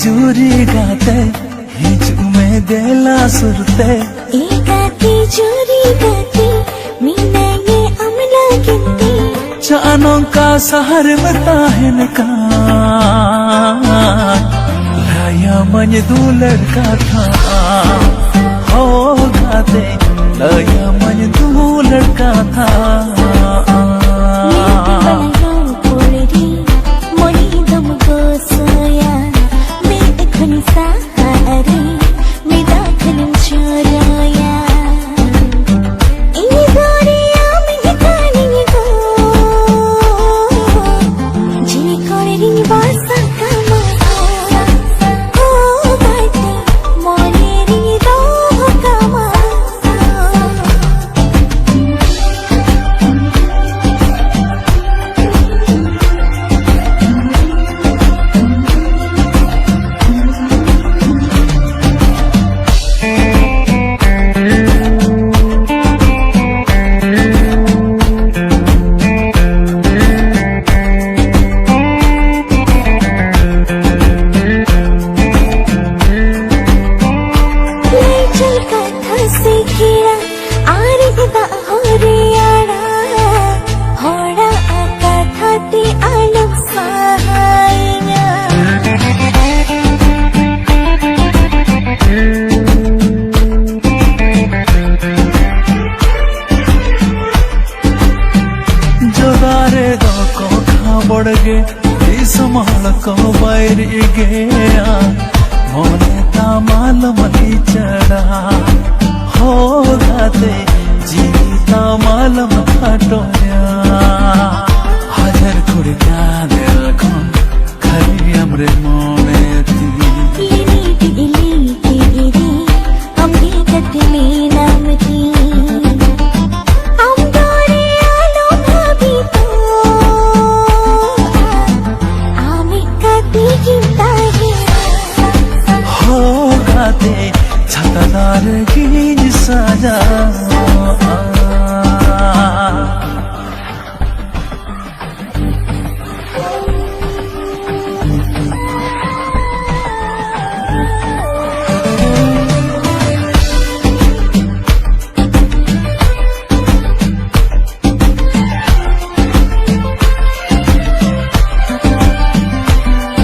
Jury गाते हिजू में देला सुरते गाती जूरी गाती मीना ये अमला गिनती चानों का सहर में ताहन का लाया मन दू लड़का था हो गाते लाया मन दू लड़का था संभाल को बैर गया मोने तामाल मली चढ़ा हो गाते जी तामाल मटोया हाजर खुड़िया दिल को खरी हमरे मोने छतदार की सजा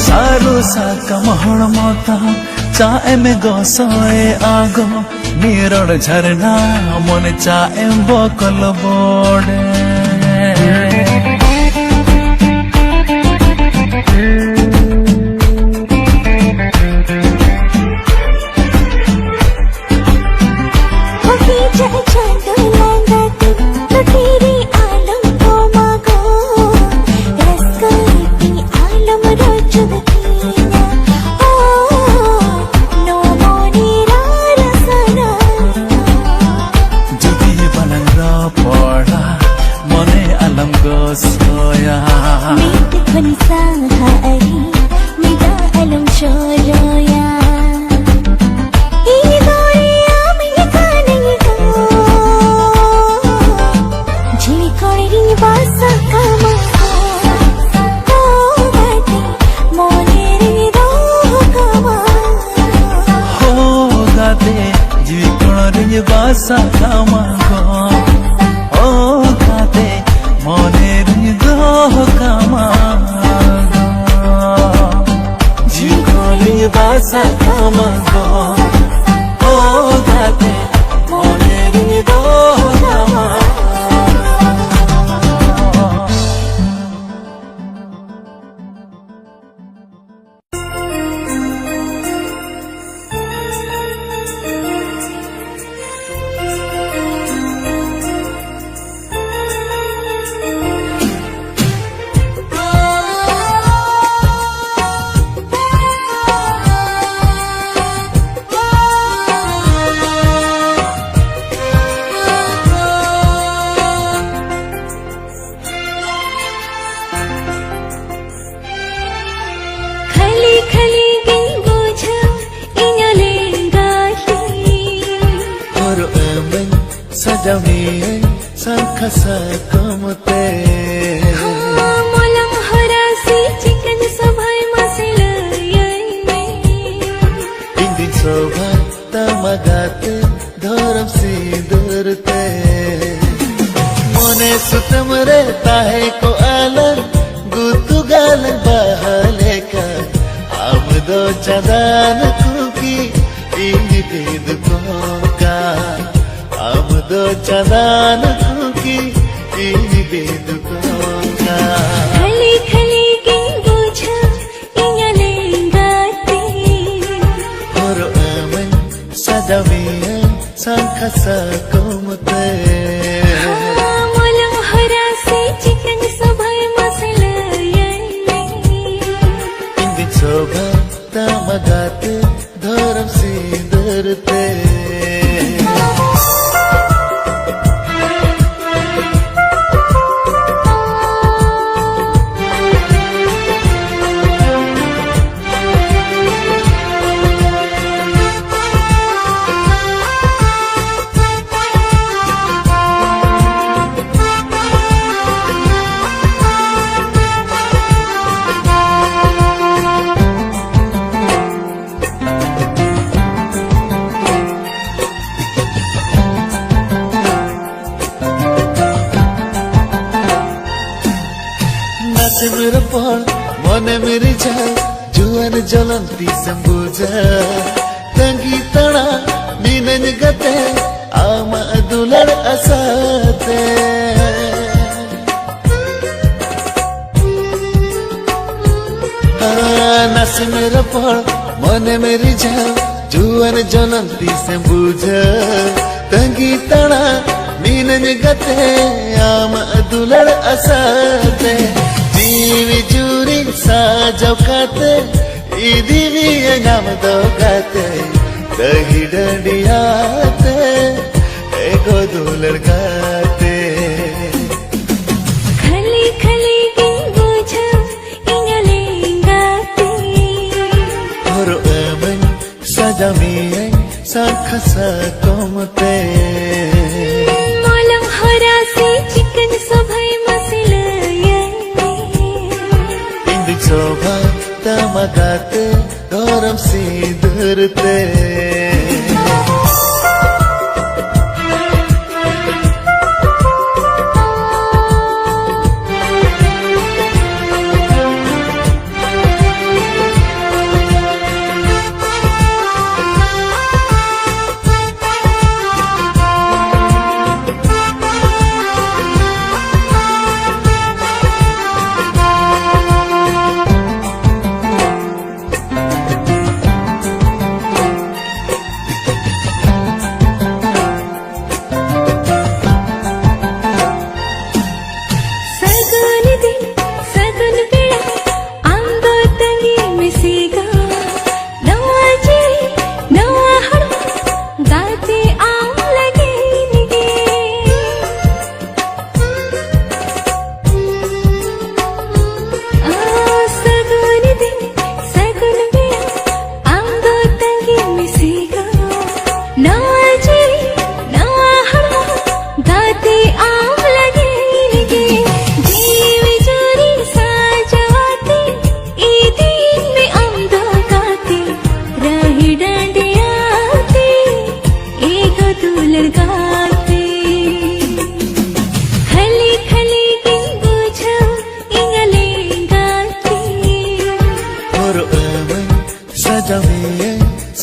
सारो सा कमहण मोता चाय में गोसोए आगो नीरण झरना मन चाय बकल बोड़े सोया मीत खनसा हरी मिदा अलम शोरोया ई दोरिया में खाने को झिली कोड़ी बासा कामा हो गाते मोने रे दो कामा हो गाते झिली कोड़ी बासा कामा हो गाते मोने कामा जीवनी बासा कामा हो गाते मोने दो कामा Oh Sadami sangkasa kamte Molang harasi chicken sabhay masilayay Indi sobha tamagate dharam sidurte Mone sutam rehta hai ko alan gutu galan bahale ka Amdo chadan kuki ini bid ko ka Amdo chadan kuki ini bid ko ka khali khali ki bujha ingale gati Horo aman sadamiya sangkasa kumte molang harasi chicken sabhay masilayay Indi sobha tamagate dharam sidurte मेरा पल मने मेरी जाए जुआन जलंती संबुजा तंगी तड़ा नीनन गते आमा दुलर असाते नस मेरा पल मने मेरी जाए जुआन जलंती संबुजा तंगी तड़ा नीनन गते आमा दुलर असाते Divi juri sajau kate Idivi nam do kate Dahi dandiyate Ego dular kate khali khali ki bujha ingale gati Horo aman sadamiya sangkasa komte molang harasi chicken sabhay masilayay Indi sobha tamagate dharam sidurte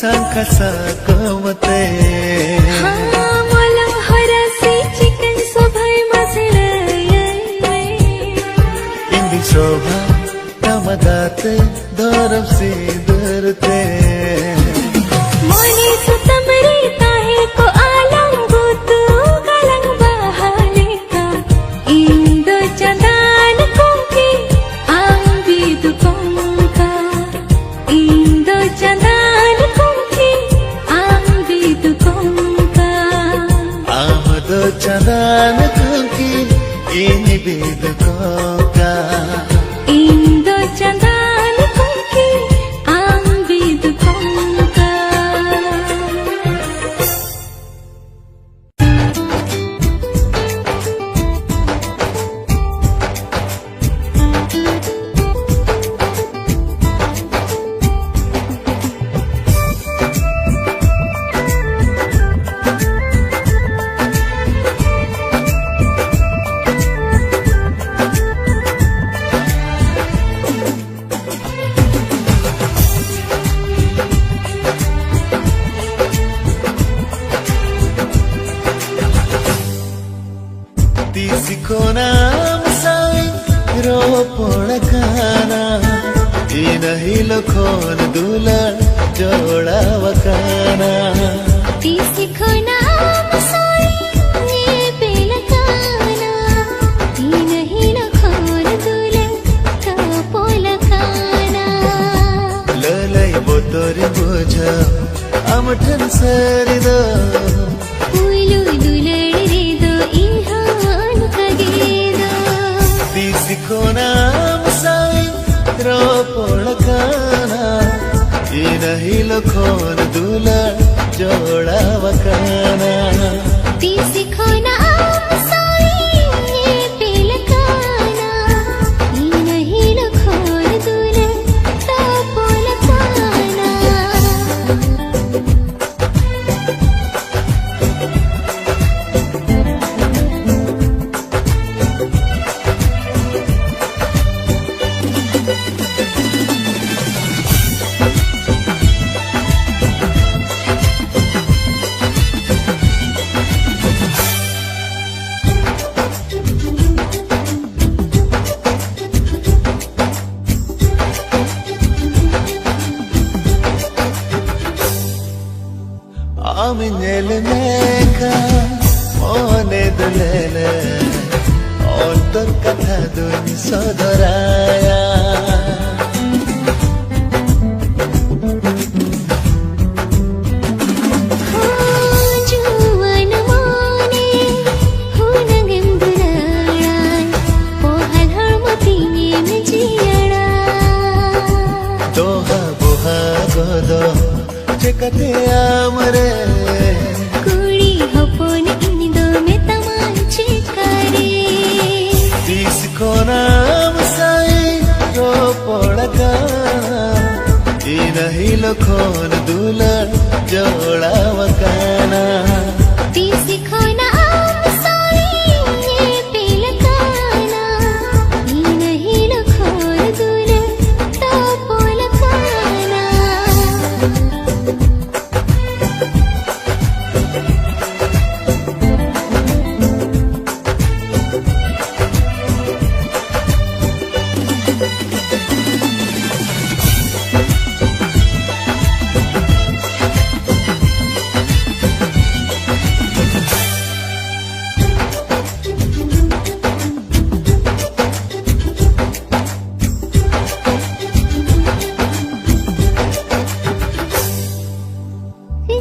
Sangkasa komte molang harasi chicken sabhay masilayay Indi sobha tamagate dharam sidurte mone sutam rehta hai ko alam gutu galang bahale ka indo chandan kuki ang bidu ka indo chandan Chandan kuki ini bid ko ka Indo chandan kuki ang bid ko पोळकाना नाही लखोन दुला जोडावकाना ती सिखोना मसाई ये पेलकाना ती नहीं लखोन दुले तो पोलकाना ललई बोतोरी बोझा आमठन सरिदो उलू दुलड़ रे दो इहान कगेदो ती सिखोना मसाई रो पोळकाना नाही लखोन दुला जोडावकाना ती सिखोना मसाई ये पेलकाना ती नहीं लखोन दुले तो पोलकाना Aminelneka one dulele ontor katha dun sodoraya juwan mone hunangem durayan pohal harmotine me jiyada doha boha godo chekate amare kuri hopon indido me tamache kare diskona masai ro podakana nahi lokhon dula jodawakana ती सिखोना मसाई ये पेलकाना ती नहीं लखोन दुले तो पोलकाना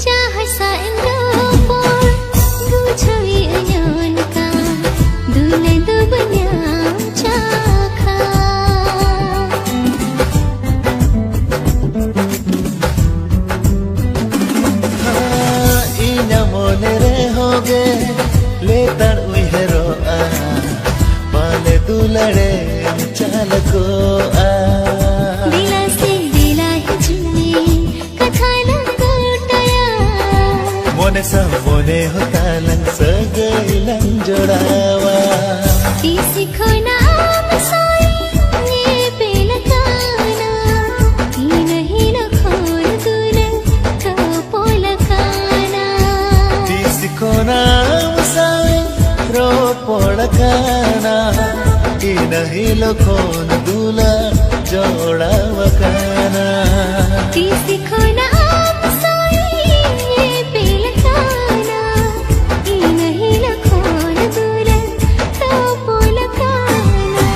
जहाँ साइंदो पर बुझवी अनन का Dhule दुबन्या चाखा inya mone re hoge le tar uihero a pale dulare chalko a दिला से दिला है जुने कथा लगोटया mone sa mone hota lang sagailan jodawa ती सिखोना मसाई ये पेलकाना ती नहीं लखोन दुले तो पोलकाना disikona masai ro podakana nahi lokhon dula jodawakana ती सिखोना मसाई ये पेलकाना ती नहीं लखोन दुले तो पोलकाना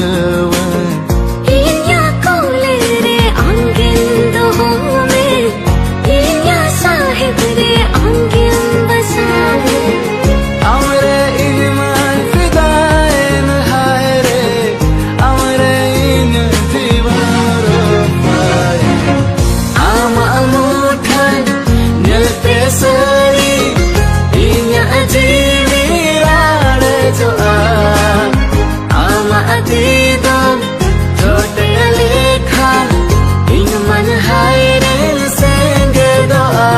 bujawan Inya kole re angendo home Inya sahib re angin basawe amre iman fidaen hai re amre in diwaro pai ama amuthan nil pesari inya ajivi rade jo ama atidam jote lekha in man hai re senge doa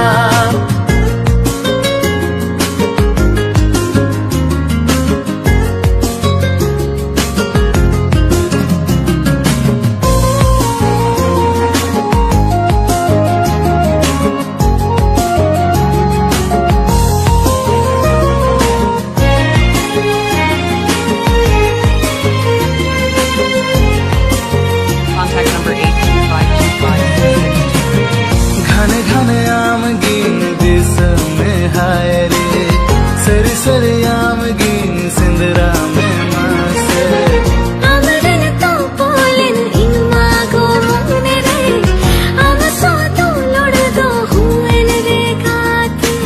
Contact number 8252566. घने घने आम गिन this में हाय रे सरी सरी आम गिन सिंदरा में मासे Amaran to polen inma go mone re Amaso to lod do huen re gaati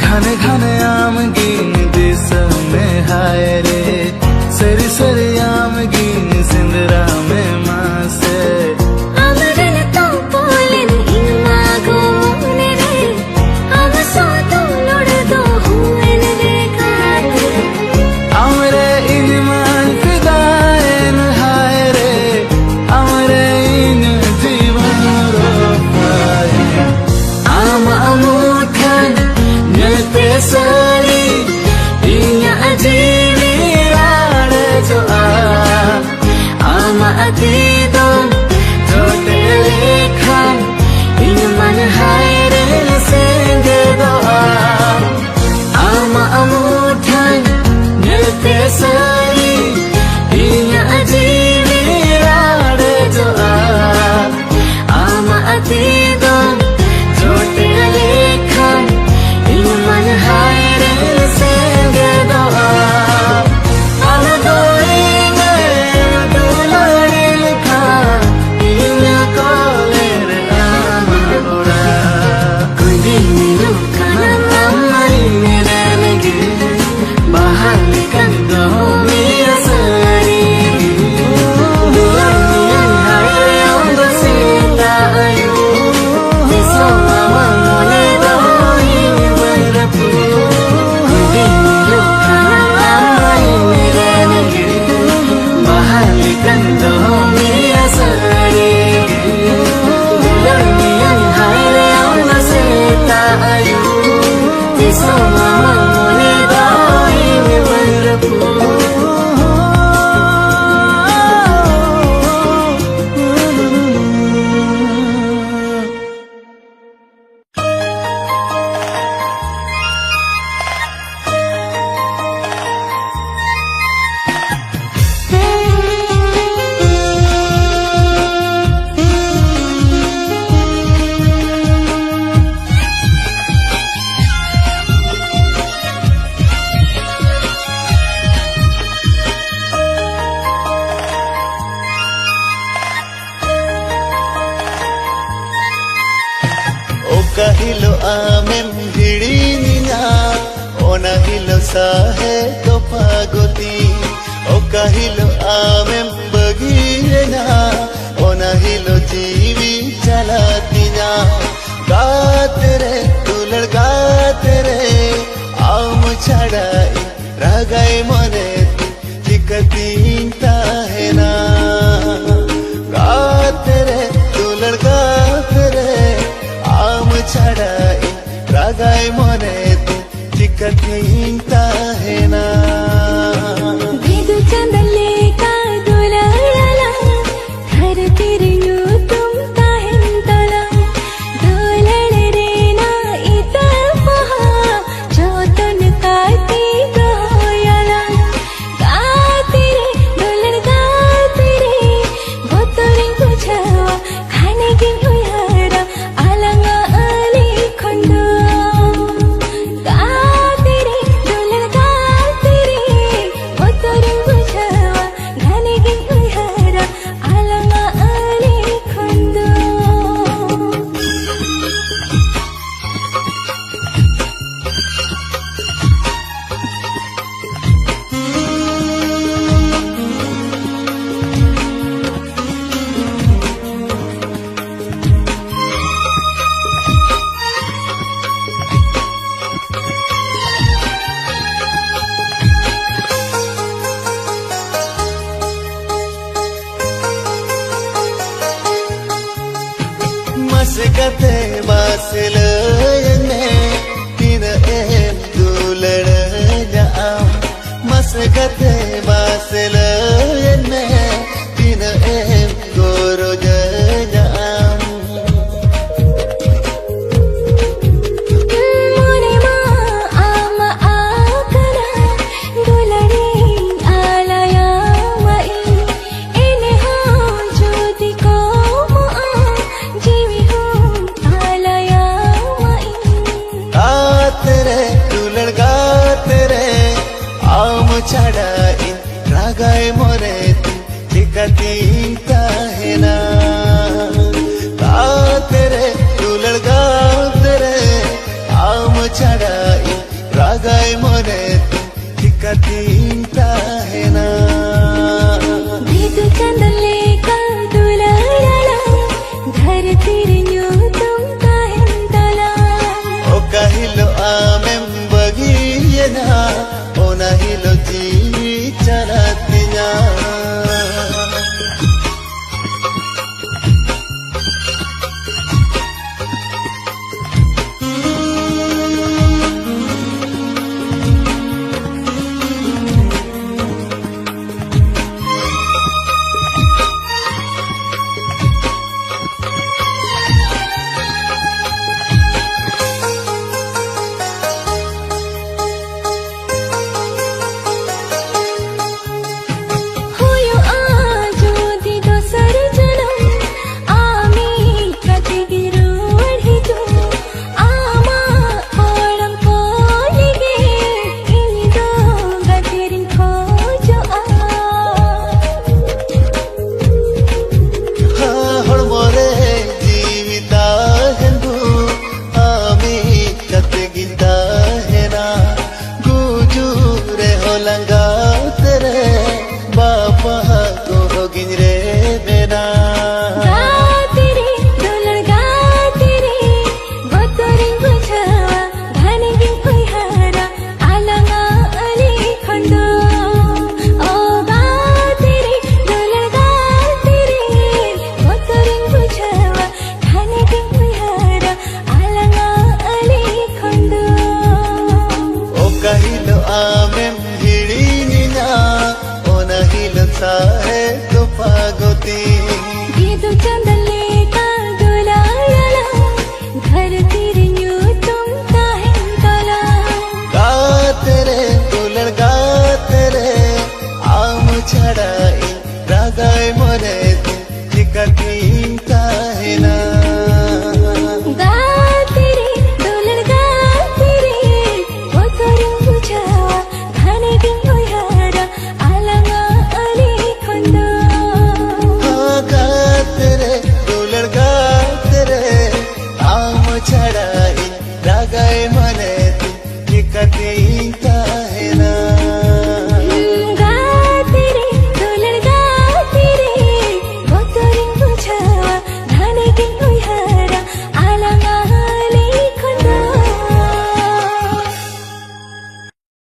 घने घने आम गिन दिस में हाय रे सरी सरी आम गिन सिंदरा में मासे Amaran to polen inma go mone re Amaso to lod do huen re gaati amre iman fidaen hai re amre in diwaro pai ama amuthan nil pesari inya ajivi rade jo ama atidam jote lekha in man hai re senge doa ama amuthan nil pesari inya ajivi rade jo ama atidam jote lekha in man hai re senge doa ama doinge dulare lekha inya kole re ama ora kudinu kana amai mere lagi bahal kan do mera sari dulanian hai ang sita ayu viso mama mone doi marapu kudinu kana amai mere lagi bahal kan do mera sari dulanian hai ang sita ayu viso mama mone doi marapu kahilo amem hidininya onahilo sahe to pagoti o kahilo amem bagirena onahilo jivi chalatinya gatere tulad gatere am chadai ragai mone dikatinta hai na gatere tulad gatere am chadai ragai mone dikatinta hai na Vidu chandale ka dulayala Ghar tiriyu tum kahin tala Dulane re na ita paha Jotun kaati goyala Gaati re dulan gaati re Goturin kuchawa khane ki huyara Alanga ali khundu Gaati re dulan gate masel enne din em goro janyam mone ma ama akara dulari alaya mai ene ho jodi ko ma jeevi ho alaya mai tere dulad gaate re aam chada in ragai more tikati tahena tere dulad gaate re aam chada in ragai more tikati tahena Vidu chand